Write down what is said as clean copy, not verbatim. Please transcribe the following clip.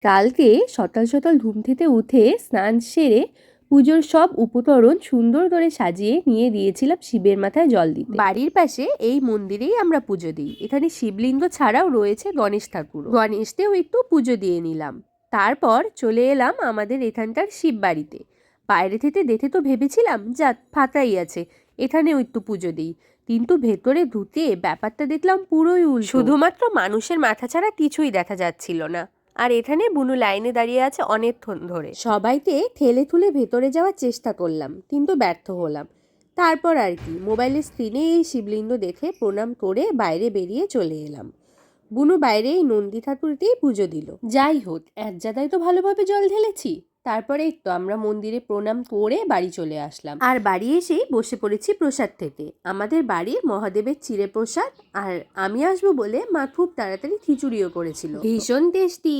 কালকে সকাল সকাল ঘুম থেকে উঠে স্নান সেরে পুজোর সব উপকরণ সুন্দর করে সাজিয়ে নিয়ে দিয়েছিলাম শিবের মাথায় জল দিতে। বাড়ির পাশে এই মন্দিরেই আমরা পুজো দিই। এখানে শিবলিঙ্গ ছাড়াও রয়েছে গণেশ ঠাকুর। গণেশকেও একটু পুজো দিয়ে নিলাম। তারপর চলে এলাম আমাদের এখানকার শিব বাড়িতে। বাইরে থেকে দেখে তো ভেবেছিলাম যাক ফাঁকাই আছে, এখানেও একটু পুজো দিই, কিন্তু ভেতরে ঢুকে ব্যাপারটা দেখলাম পুরোই উল্টো। শুধুমাত্র মানুষের মাথা ছাড়া কিছুই দেখা যাচ্ছিল না। আর এখানে বুনু লাইনে দাঁড়িয়ে আছে অনেকক্ষণ ধরে। সবাইকে ঠেলে ঠুলে ভেতরে যাওয়ার চেষ্টা করলাম, কিন্তু ব্যর্থ হলাম। তারপর আর কি, মোবাইলের স্ক্রিনে এই শিবলিঙ্গ দেখে প্রণাম করে বাইরে বেরিয়ে চলে এলাম। বুনু বাইরে এই নন্দী ঠাকুরকেই পুজো দিল। যাই হোক, এক জায়গায় তো ভালোভাবে জল ঢেলেছি। তারপরে তো আমরা মন্দিরে প্রণাম করে বাড়ি চলে আসলাম। আর বাড়ি এসেই বসে পড়েছি প্রসাদ খেতে। আমাদের বাড়ির মহাদেবের চিড়ে প্রসাদ, আর আমি আসবো বলে মা খুব তাড়াতাড়ি খিচুড়িও করেছিল। ভীষণ টেস্টি।